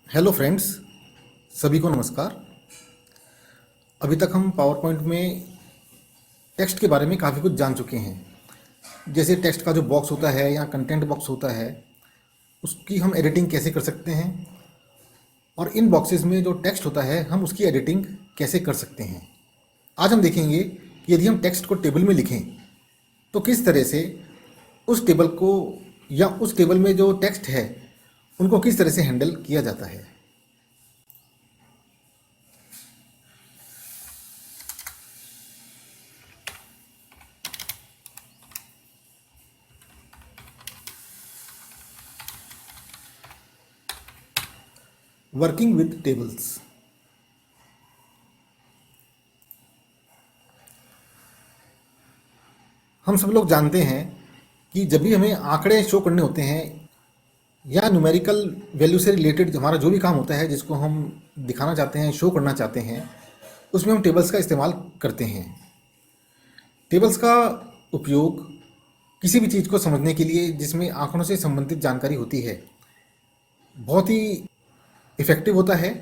Hello friends, सभी को नमस्कार। अभी तक हम पावर पॉइंट में टेक्स्ट के बारे में काफ़ी कुछ जान चुके हैं। जैसे टेक्स्ट का जो बॉक्स होता है या कंटेंट बॉक्स होता है, उसकी हम एडिटिंग कैसे कर सकते हैं, और इन बॉक्सेस में जो टेक्स्ट होता है हम उसकी एडिटिंग कैसे कर सकते हैं। आज हम देखेंगे कि यदि हम टेक्स्ट को टेबल में लिखें तो किस तरह से उस टेबल को या उस टेबल में जो टेक्स्ट है उनको किस तरह से हैंडल किया जाता है। Working with tables. हम सब लोग जानते हैं कि जब भी हमें आंकड़े शो करने होते हैं या न्यूमेरिकल वैल्यू से रिलेटेड हमारा जो भी काम होता है जिसको हम दिखाना चाहते हैं, शो करना चाहते हैं, उसमें हम टेबल्स का इस्तेमाल करते हैं। टेबल्स का उपयोग किसी भी चीज़ को समझने के लिए जिसमें आंकड़ों से संबंधित जानकारी होती है बहुत ही इफ़ेक्टिव होता है,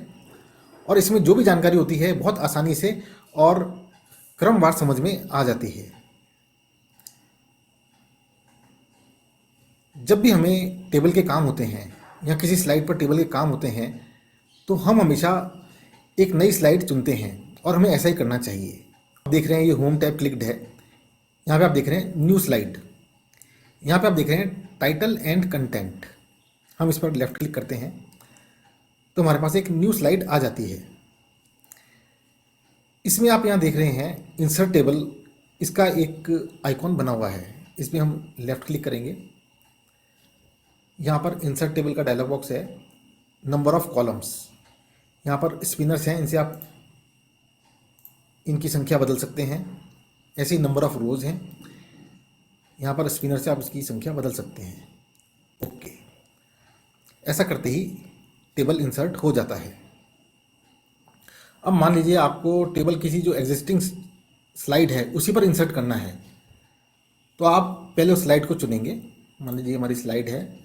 और इसमें जो भी जानकारी होती है बहुत आसानी से और क्रमवार समझ में आ जाती है। जब भी हमें टेबल के काम होते हैं या किसी स्लाइड पर टेबल के काम होते हैं तो हम हमेशा एक नई स्लाइड चुनते हैं, और हमें ऐसा ही करना चाहिए। आप देख रहे हैं ये होम टैब क्लिक्ड है। यहाँ पे आप देख रहे हैं न्यू स्लाइड। यहाँ पे आप देख रहे हैं टाइटल एंड कंटेंट। हम इस पर लेफ्ट क्लिक करते हैं तो हमारे पास एक न्यू स्लाइड आ जाती है। इसमें आप यहाँ देख रहे हैं इंसर्ट टेबल, इसका एक आइकॉन बना हुआ है। इस पर हम लेफ्ट क्लिक करेंगे। यहाँ पर इंसर्ट टेबल का डायलॉग बॉक्स है। नंबर ऑफ कॉलम्स, यहाँ पर स्पिनर्स हैं, इनसे आप इनकी संख्या बदल सकते हैं। ऐसे ही नंबर ऑफ रोज हैं, यहाँ पर स्पिनर से आप इसकी संख्या बदल सकते हैं। ओके, ऐसा करते ही टेबल इंसर्ट हो जाता है। अब मान लीजिए आपको टेबल किसी जो एग्जिस्टिंग स्लाइड है उसी पर इंसर्ट करना है, तो आप पहले उस स्लाइड को चुनेंगे। मान लीजिए हमारी स्लाइड है,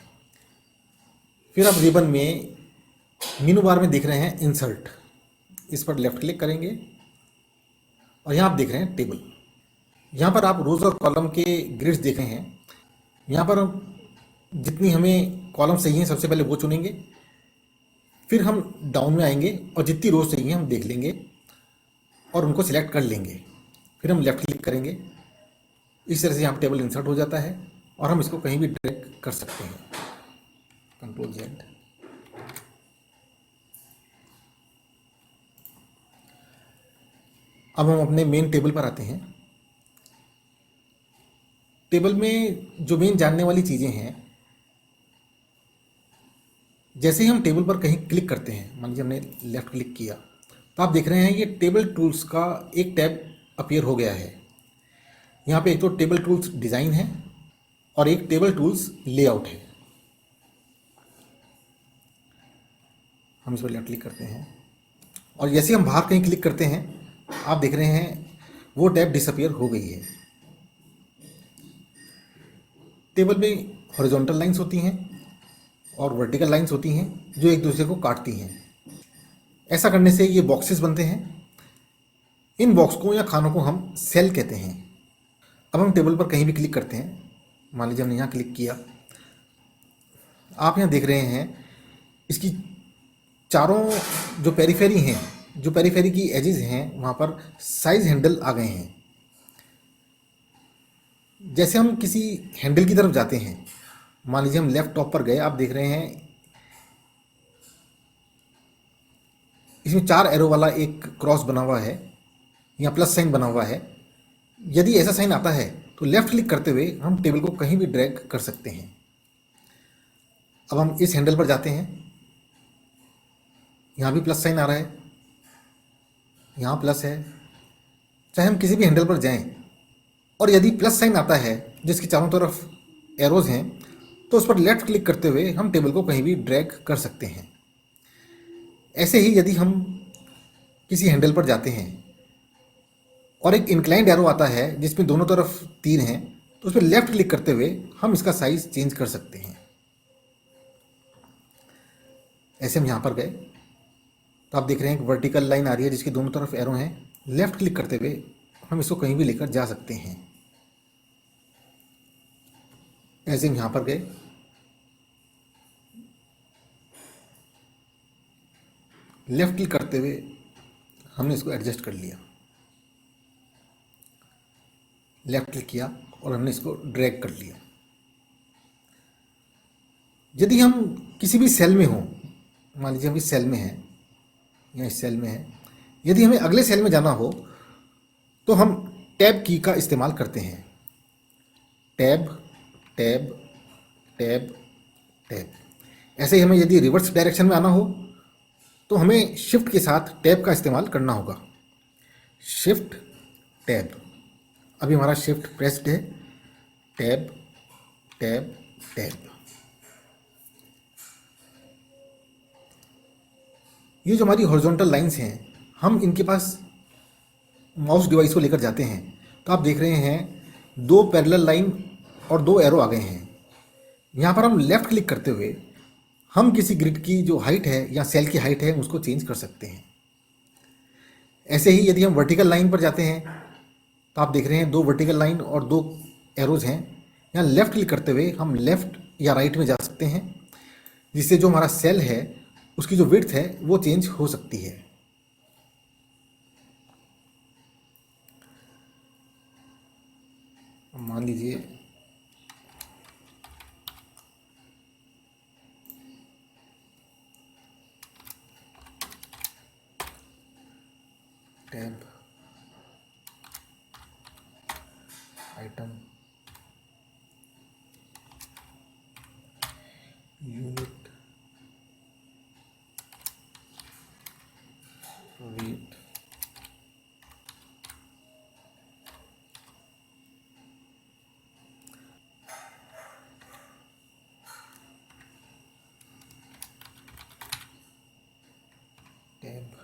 फिर आप रिबन में मेनू बार में देख रहे हैं इंसर्ट, इस पर लेफ्ट क्लिक करेंगे और यहाँ आप देख रहे हैं टेबल। यहाँ पर आप रोज़ और कॉलम के ग्रिड्स देख रहे हैं। यहाँ पर जितनी हमें कॉलम चाहिए हैं सबसे पहले वो चुनेंगे, फिर हम डाउन में आएंगे और जितनी रोज चाहिए हम देख लेंगे और उनको सिलेक्ट कर लेंगे। फिर हम लेफ्ट क्लिक करेंगे। इस तरह से यहाँ टेबल इंसर्ट हो जाता है और हम इसको कहीं भी ड्रैग कर सकते हैं। Control Z. अब हम अपने मेन टेबल पर आते हैं। टेबल में जो मेन जानने वाली चीज़ें हैं, जैसे ही हम टेबल पर कहीं क्लिक करते हैं, मान लीजिए हमने लेफ्ट क्लिक किया, तो आप देख रहे हैं ये टेबल टूल्स का एक टैब अपीयर हो गया है। यहाँ पे एक तो टेबल टूल्स डिज़ाइन है और एक टेबल टूल्स लेआउट है। हम इस पर लेफ्ट क्लिक करते हैं और जैसे हम बाहर कहीं क्लिक करते हैं आप देख रहे हैं वो टैब डिसअपीयर हो गई है। टेबल में हॉरिजॉन्टल लाइंस होती हैं और वर्टिकल लाइंस होती हैं जो एक दूसरे को काटती हैं। ऐसा करने से ये बॉक्सेस बनते हैं। इन बॉक्स को या खानों को हम सेल कहते हैं। अब हम टेबल पर कहीं भी क्लिक करते हैं, मान लीजिए हमने यहाँ क्लिक किया, आप यहाँ देख रहे हैं इसकी चारों जो पेरीफेरी हैं, जो पेरीफेरी की एजेस हैं, वहाँ पर साइज हैंडल आ गए हैं। जैसे हम किसी हैंडल की तरफ जाते हैं, मान लीजिए हम लेफ्ट टॉप पर गए, आप देख रहे हैं इसमें 4 एरो वाला एक क्रॉस बना हुआ है या प्लस साइन बना हुआ है। यदि ऐसा साइन आता है तो लेफ्ट क्लिक करते हुए हम टेबल को कहीं भी ड्रैग कर सकते हैं। अब हम इस हैंडल पर जाते हैं, यहाँ भी प्लस साइन आ रहा है, यहाँ प्लस है। चाहे हम किसी भी हैंडल पर जाएं और यदि प्लस साइन आता है जिसके चारों तरफ एरोज हैं तो उस पर लेफ्ट क्लिक करते हुए हम टेबल को कहीं भी ड्रैग कर सकते हैं। ऐसे ही यदि हम किसी हैंडल पर जाते हैं और एक इंक्लाइंड एरो आता है जिसमें दोनों तरफ तीर हैं तो उस पर लेफ्ट क्लिक करते हुए हम इसका साइज चेंज कर सकते हैं। ऐसे हम यहाँ पर गए तो आप देख रहे हैं एक वर्टिकल लाइन आ रही है जिसके दोनों तरफ एरो हैं। लेफ्ट क्लिक करते हुए हम इसको कहीं भी लेकर जा सकते हैं। ऐसे हम यहाँ पर गए, लेफ्ट क्लिक करते हुए हमने इसको एडजस्ट कर लिया। लेफ्ट क्लिक किया और हमने इसको ड्रैग कर लिया। यदि हम किसी भी सेल में हों, मान लीजिए हम इस सेल में हैं या इस सेल में हैं, यदि हमें अगले सेल में जाना हो तो हम टैब की का इस्तेमाल करते हैं। Tab tab tab tab. ऐसे ही हमें यदि रिवर्स डायरेक्शन में आना हो तो हमें शिफ्ट के साथ टैब का इस्तेमाल करना होगा। Shift tab. अभी हमारा शिफ्ट प्रेस्ड है। Tab tab tab. ये जो हमारी हॉरिजॉन्टल लाइंस हैं, हम इनके पास माउस डिवाइस को लेकर जाते हैं तो आप देख रहे हैं 2 पैरेलल लाइन और 2 एरो आ गए हैं। यहाँ पर हम लेफ़्ट क्लिक करते हुए हम किसी ग्रिड की जो हाइट है या सेल की हाइट है उसको चेंज कर सकते हैं। ऐसे ही यदि हम वर्टिकल लाइन पर जाते हैं तो आप देख रहे हैं 2 वर्टिकल लाइन और 2 एरोज हैं। यहाँ लेफ़्ट क्लिक करते हुए हम लेफ़्ट या राइट में जा सकते हैं, जिससे जो हमारा सेल है उसकी जो विड्थ है वो चेंज हो सकती है। मान लीजिए tab item unit weight tab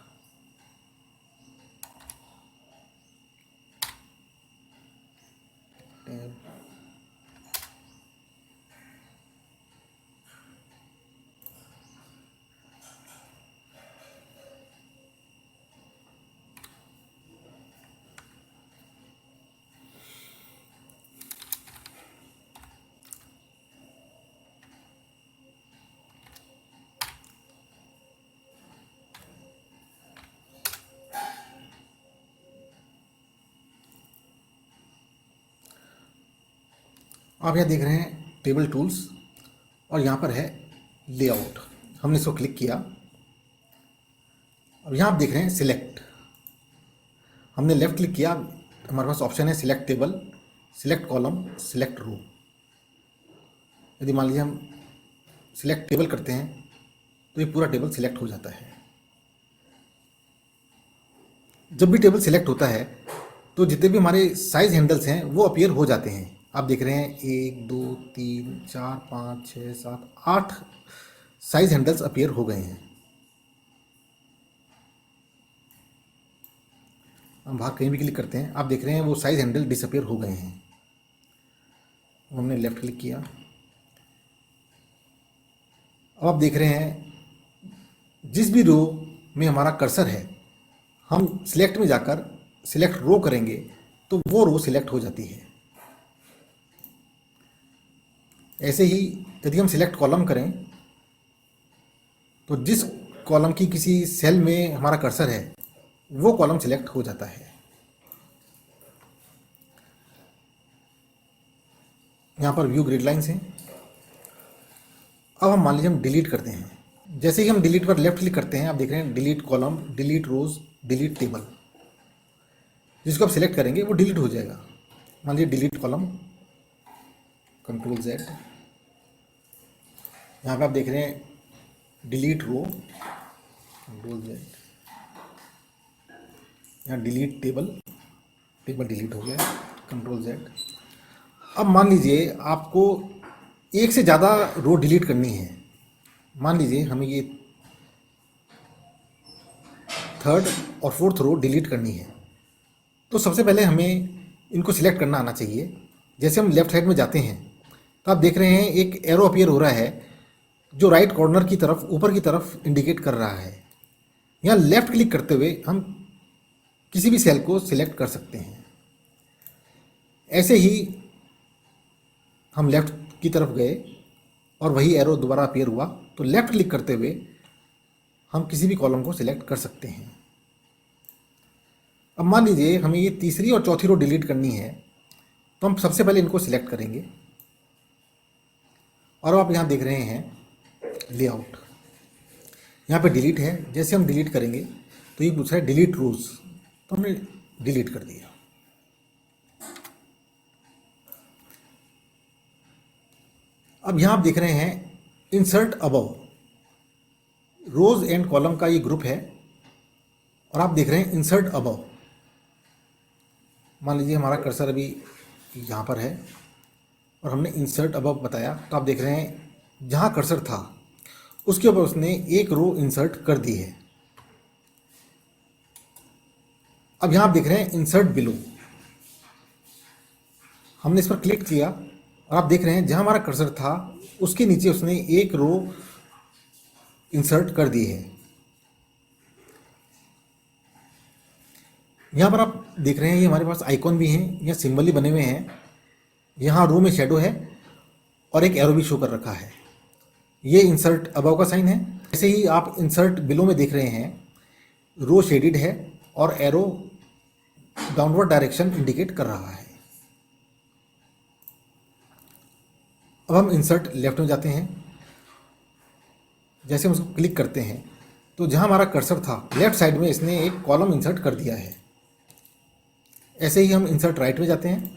tab आप यहाँ देख रहे हैं टेबल टूल्स और यहाँ पर है लेआउट। हमने इसको क्लिक किया और यहाँ आप देख रहे हैं सिलेक्ट। हमने लेफ़्ट क्लिक किया, हमारे पास ऑप्शन है select table, select column, select row. यदि मान लीजिए हम सिलेक्ट टेबल करते हैं तो ये पूरा टेबल सिलेक्ट हो जाता है। जब भी टेबल सिलेक्ट होता है तो जितने भी हमारे साइज हैंडल्स हैं वो अपीयर हो जाते हैं। आप देख रहे हैं 1 2 3 4 5 6 7 8 साइज हैंडल्स अपीयर हो गए हैं। हम बाहर कहीं भी क्लिक करते हैं, आप देख रहे हैं वो साइज हैंडल डिसअपीयर हो गए हैं। हमने लेफ़्ट क्लिक किया, अब आप देख रहे हैं जिस भी रो में हमारा कर्सर है हम सिलेक्ट में जाकर सिलेक्ट रो करेंगे तो वो रो सिलेक्ट हो जाती है। ऐसे ही यदि हम सिलेक्ट कॉलम करें तो जिस कॉलम की किसी सेल में हमारा कर्सर है वो कॉलम सिलेक्ट हो जाता है। यहाँ पर व्यू ग्रिड लाइन्स हैं। अब हम मान लीजिए हम डिलीट करते हैं। जैसे ही हम डिलीट पर लेफ्ट क्लिक करते हैं आप देख रहे हैं डिलीट कॉलम, डिलीट रोज, डिलीट टेबल। जिसको आप सिलेक्ट करेंगे वो डिलीट हो जाएगा। मान लीजिए डिलीट कॉलम, कंट्रोल Z। यहाँ पे आप देख रहे हैं डिलीट रो, कंट्रोल Z। यहाँ डिलीट टेबल, टेबल डिलीट हो गया, कंट्रोल Z। अब मान लीजिए आपको एक से ज़्यादा रो डिलीट करनी है। मान लीजिए हमें ये 3rd और 4th रो डिलीट करनी है तो सबसे पहले हमें इनको सिलेक्ट करना आना चाहिए। जैसे हम लेफ़्ट साइड में जाते हैं तो आप देख रहे हैं एक एरो अपीयर हो रहा है जो राइट कॉर्नर की तरफ ऊपर की तरफ इंडिकेट कर रहा है। यहाँ लेफ्ट क्लिक करते हुए हम किसी भी सेल को सिलेक्ट कर सकते हैं। ऐसे ही हम लेफ्ट की तरफ गए और वही एरो दोबारा अपीयर हुआ, तो लेफ्ट क्लिक करते हुए हम किसी भी कॉलम को सिलेक्ट कर सकते हैं। अब मान लीजिए हमें ये तीसरी और चौथी रो डिलीट करनी है, तो हम सबसे पहले इनको सिलेक्ट करेंगे। और अब आप यहाँ देख रहे हैं लेआउट, यहाँ पे डिलीट है। जैसे हम डिलीट करेंगे तो ये पूछ रहा है डिलीट रोज, तो हमने डिलीट कर दिया। अब यहाँ आप देख रहे हैं insert above, rows and column का ये ग्रुप है और आप देख रहे हैं इंसर्ट अबव। मान लीजिए हमारा कर्सर अभी यहाँ पर है और हमने इंसर्ट अबव बताया, तो आप देख रहे हैं जहाँ कर्सर था उसके ऊपर उसने एक रो इंसर्ट कर दी है। अब यहाँ आप देख रहे हैं इंसर्ट बिलो, हमने इस पर क्लिक किया और आप देख रहे हैं जहाँ हमारा कर्सर था उसके नीचे उसने एक रो इंसर्ट कर दी है। यहाँ पर आप देख रहे हैं ये हमारे पास आइकॉन भी हैं, यहाँ सिंबल भी बने हुए हैं। यहाँ रो में शेडो है और एक एरो भी शो कर रखा है, ये इंसर्ट अबव का साइन है। ऐसे ही आप इंसर्ट बिलो में देख रहे हैं रो शेडिड है और एरो डाउनवर्ड डायरेक्शन इंडिकेट कर रहा है। अब हम इंसर्ट लेफ्ट में जाते हैं। जैसे हम उसको क्लिक करते हैं तो जहाँ हमारा कर्सर था लेफ्ट साइड में इसने एक कॉलम इंसर्ट कर दिया है। ऐसे ही हम इंसर्ट राइट में जाते हैं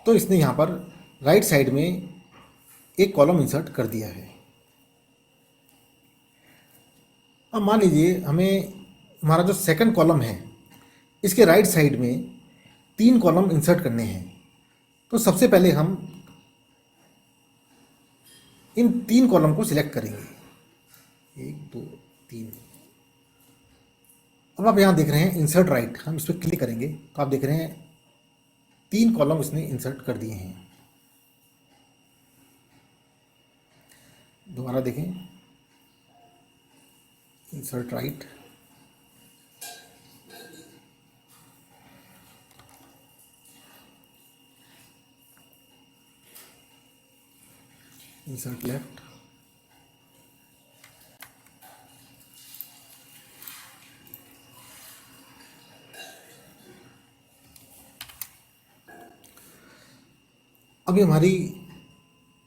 तो इसने यहाँ पर राइट साइड में एक कॉलम इंसर्ट कर दिया है। अब मान लीजिए हमें हमारा जो सेकंड कॉलम है इसके राइट साइड में 3 कॉलम इंसर्ट करने हैं, तो सबसे पहले हम इन 3 कॉलम को सिलेक्ट करेंगे, 1 2 3। अब आप यहाँ देख रहे हैं इंसर्ट राइट, हम इस पर क्लिक करेंगे तो आप देख रहे हैं 3 कॉलम इसने इंसर्ट कर दिए हैं। दोबारा देखें, इंसर्ट राइट, इंसर्ट लेफ्ट, अभी हमारी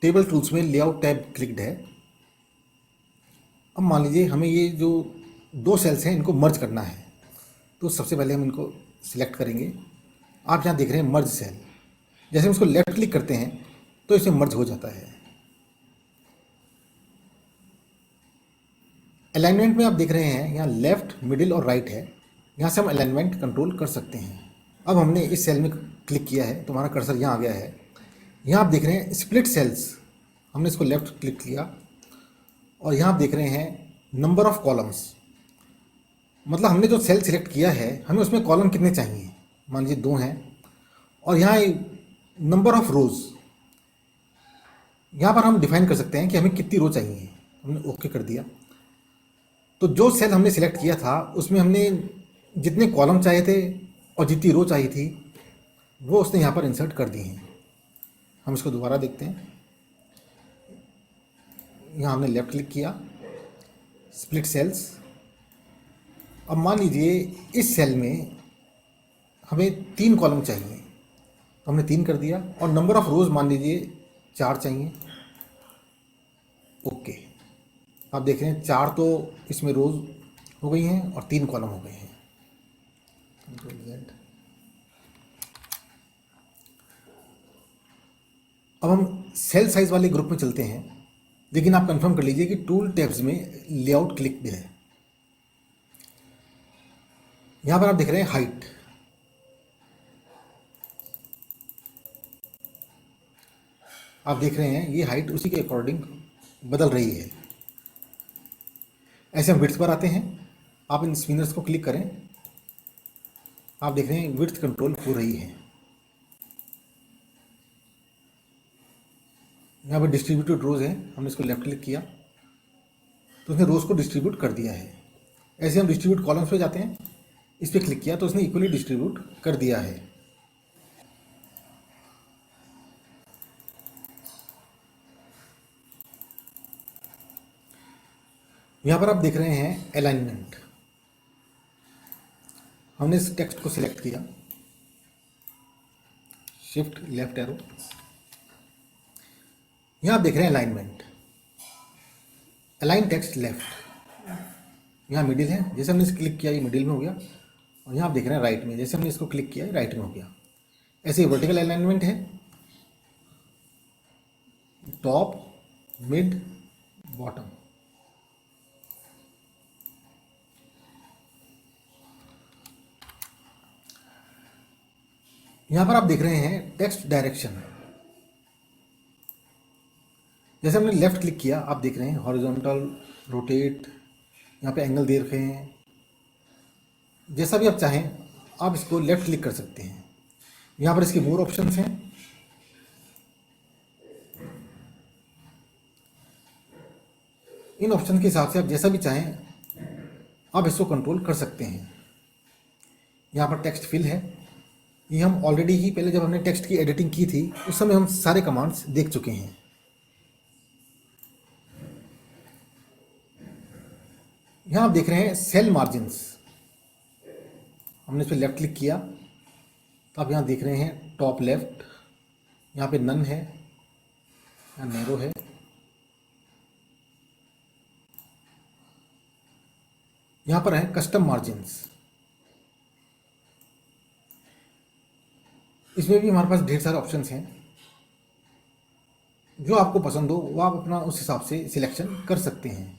टेबल टूल्स में लेआउट टैब क्लिक्ड है। अब मान लीजिए हमें ये जो 2 सेल्स हैं इनको मर्ज करना है, तो सबसे पहले हम इनको सिलेक्ट करेंगे। आप यहाँ देख रहे हैं मर्ज सेल, जैसे हम इसको लेफ्ट क्लिक करते हैं तो इसमें मर्ज हो जाता है। अलाइनमेंट में आप देख रहे हैं यहाँ लेफ्ट, मिडिल और राइट है, यहाँ से हम अलाइनमेंट कंट्रोल कर सकते हैं। अब हमने इस सेल में क्लिक किया है तो हमारा कर्सर यहाँ आ गया है। यहाँ आप देख रहे हैं स्प्लिट सेल्स, हमने इसको लेफ्ट क्लिक किया और यहाँ आप देख रहे हैं नंबर ऑफ कॉलम्स, मतलब हमने जो सेल सिलेक्ट किया है हमें उसमें कॉलम कितने चाहिए। मान लीजिए 2 हैं और यहाँ नंबर ऑफ रोज़, यहाँ पर हम डिफाइन कर सकते हैं कि हमें कितनी रो चाहिए। हमने ओके कर दिया, तो जो सेल हमने सिलेक्ट किया था उसमें हमने जितने कॉलम चाहिए थे और जितनी रो चाहिए थी वो उसने यहाँ पर इंसर्ट कर दी हैं। हम इसको दोबारा देखते हैं, यहाँ हमने लेफ्ट क्लिक किया, स्प्लिट सेल्स। अब मान लीजिए इस सेल में हमें 3 कॉलम चाहिए, तो हमने 3 कर दिया और नंबर ऑफ रोज़ मान लीजिए 4 चाहिए। ओके, आप देख रहे हैं 4 तो इसमें रोज़ हो गई हैं और 3 कॉलम हो गए हैं। अब हम सेल साइज वाले ग्रुप में चलते हैं, लेकिन आप कंफर्म कर लीजिए कि टूल टैब्स में लेआउट क्लिक है। यहाँ पर आप देख रहे हैं हाइट, आप देख रहे हैं ये हाइट उसी के अकॉर्डिंग बदल रही है। ऐसे हम विड्थ पर आते हैं, आप इन स्पिनर्स को क्लिक करें, आप देख रहे हैं विड्थ कंट्रोल हो रही है। यहाँ पर डिस्ट्रीब्यूटेड रोज़ है, हमने इसको लेफ्ट क्लिक किया तो उसने रोज़ को डिस्ट्रीब्यूट कर दिया है। ऐसे हम डिस्ट्रीब्यूट कॉलम्स पे जाते हैं, इस पर क्लिक किया तो उसने इक्वली डिस्ट्रीब्यूट कर दिया है। यहाँ पर आप देख रहे हैं अलाइनमेंट। हमने इस टेक्स्ट को सिलेक्ट किया, शिफ्ट लेफ्ट एरो, यहाँ आप देख रहे हैं अलाइनमेंट, अलाइन टेक्स्ट लेफ्ट। यहाँ मिडिल है, जैसे हमने इस क्लिक किया ये मिडिल में हो गया, और यहाँ आप देख रहे हैं राइट में, जैसे हमने इसको क्लिक किया राइट में हो गया। ऐसे ही वर्टिकल अलाइनमेंट है, टॉप मिड बॉटम। यहाँ पर आप देख रहे हैं टेक्स्ट डायरेक्शन। जैसे हमने लेफ्ट क्लिक किया आप देख रहे हैं हॉरिजॉन्टल, रोटेट, यहाँ पे एंगल दे रखे हैं। जैसा भी आप चाहें आप इसको लेफ्ट क्लिक कर सकते हैं। यहाँ पर इसके मोर ऑप्शंस हैं। इन ऑप्शन के हिसाब से आप जैसा भी चाहें आप इसको कंट्रोल कर सकते हैं। यहाँ पर टेक्स्ट फिल है, ये हम ऑलरेडी ही पहले जब हमने टेक्स्ट की एडिटिंग की थी उस समय हम सारे कमांड्स देख चुके हैं। यहाँ आप देख रहे हैं सेल मार्जिन्स। हमने इस पर लेफ्ट क्लिक किया तो आप यहाँ देख रहे हैं टॉप लेफ्ट, यहाँ पे नन है, यहाँ नैरो है। यहाँ पर है कस्टम मार्जिन्स, इसमें भी हमारे पास ढेर सारे ऑप्शंस हैं। जो आपको पसंद हो वो आप अपना उस हिसाब से सिलेक्शन कर सकते हैं।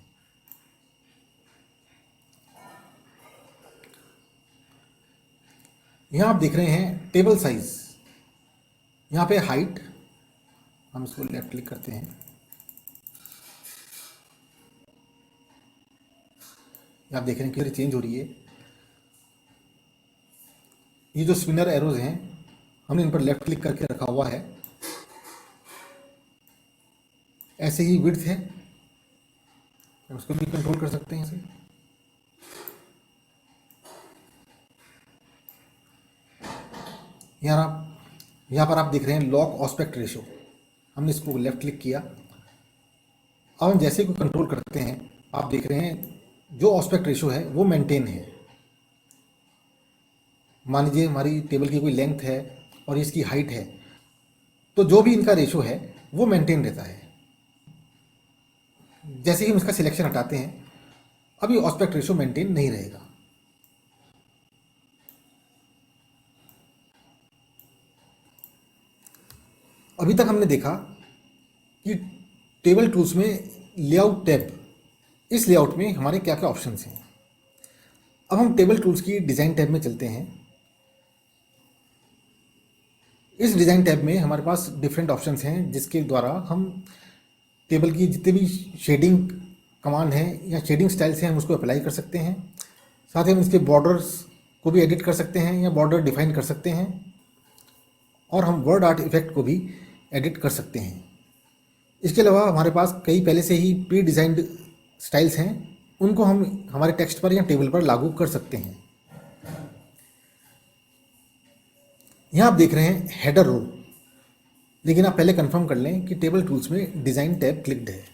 यहाँ आप देख रहे हैं टेबल साइज, यहाँ पे हाइट, हम इसको लेफ्ट क्लिक करते हैं, आप देख रहे हैं कि चेंज हो रही है। ये जो स्पिनर एरोज हैं हमने इन पर लेफ्ट क्लिक करके रखा हुआ है। ऐसे ही विड्थ है, उसको भी कंट्रोल कर सकते हैं इसे। यहाँ पर आप देख रहे हैं लॉक ऑस्पेक्ट रेशो, हमने इसको लेफ्ट क्लिक किया। अब हम जैसे को कंट्रोल करते हैं आप देख रहे हैं जो ऑस्पेक्ट रेशो है वो मेंटेन है। मान लीजिए हमारी टेबल की कोई लेंथ है और इसकी हाइट है, तो जो भी इनका रेशो है वो मेंटेन रहता है। जैसे ही हम इसका सिलेक्शन हटाते हैं अब ये ऑस्पेक्ट रेशो मेंटेन नहीं रहेगा। अभी तक हमने देखा कि टेबल टूल्स में लेआउट टैब, इस लेआउट में हमारे क्या क्या ऑप्शंस हैं। अब हम टेबल टूल्स की डिज़ाइन टैब में चलते हैं। इस डिज़ाइन टैब में हमारे पास डिफरेंट ऑप्शंस हैं जिसके द्वारा हम टेबल की जितने भी शेडिंग कमांड हैं या शेडिंग स्टाइल्स हैं हम उसको अप्लाई कर सकते हैं। साथ ही हम इसके बॉर्डर्स को भी एडिट कर सकते हैं या बॉर्डर डिफाइन कर सकते हैं, और हम वर्ड आर्ट इफेक्ट को भी एडिट कर सकते हैं। इसके अलावा हमारे पास कई पहले से ही प्री डिज़ाइंड स्टाइल्स हैं, उनको हम हमारे टेक्स्ट पर या टेबल पर लागू कर सकते हैं। यहाँ आप देख रहे हैं हेडर रो, लेकिन आप पहले कंफर्म कर लें कि टेबल टूल्स में डिज़ाइन टैब क्लिक्ड है।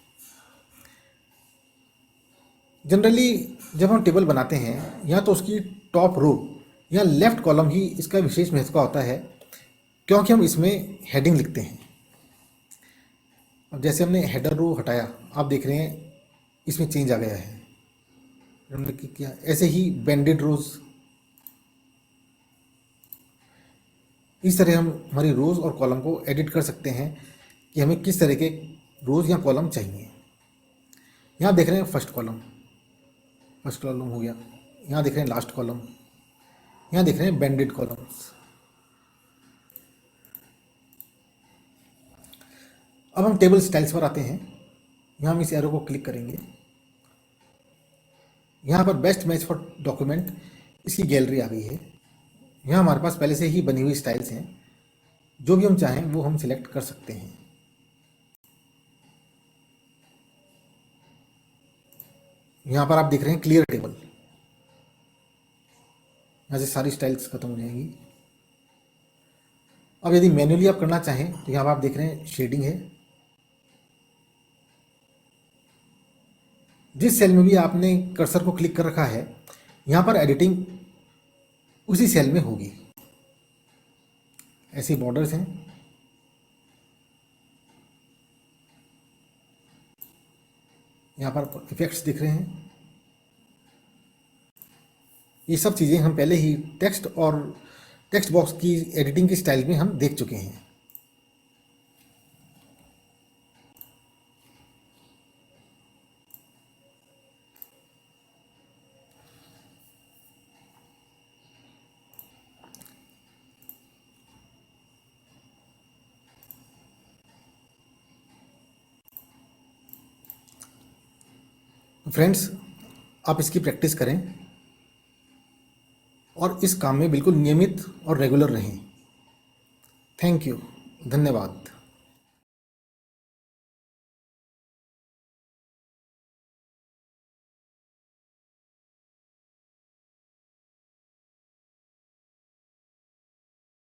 जनरली जब हम टेबल बनाते हैं या तो उसकी टॉप रो या लेफ्ट कॉलम ही इसका विशेष महत्व का होता है, क्योंकि हम इसमें हेडिंग लिखते हैं। अब जैसे हमने हेडर रो हटाया आप देख रहे हैं इसमें चेंज आ गया है, हमने क्लिक किया। ऐसे ही बैंडेड रोज, इस तरह हम हमारी रोज़ और कॉलम को एडिट कर सकते हैं कि हमें किस तरह के रोज़ या कॉलम चाहिए। यहाँ देख रहे हैं फर्स्ट कॉलम हो गया, यहाँ देख रहे हैं लास्ट कॉलम, यहाँ देख रहे हैं बैंडेड कॉलम्स। अब हम टेबल स्टाइल्स पर आते हैं। यहाँ हम इस एरो को क्लिक करेंगे, यहाँ पर बेस्ट मैच फॉर डॉक्यूमेंट इसकी गैलरी आ गई है। यहाँ हमारे पास पहले से ही बनी हुई स्टाइल्स हैं, जो भी हम चाहें वो हम सिलेक्ट कर सकते हैं। यहाँ पर आप देख रहे हैं क्लियर टेबल, यहाँ से सारी स्टाइल्स खत्म हो जाएंगी। अब यदि मैन्युअली आप करना चाहें तो यहाँ पर आप देख रहे हैं शेडिंग है। जिस सेल में भी आपने कर्सर को क्लिक कर रखा है, यहाँ पर एडिटिंग उसी सेल में होगी। ऐसे बॉर्डर्स हैं। यहाँ पर इफेक्ट्स दिख रहे हैं। ये सब चीज़ें हम पहले ही टेक्स्ट और टेक्स्ट बॉक्स की एडिटिंग की स्टाइल में हम देख चुके हैं। फ्रेंड्स, आप इसकी प्रैक्टिस करें और इस काम में बिल्कुल नियमित और रेगुलर रहें। थैंक यू, धन्यवाद।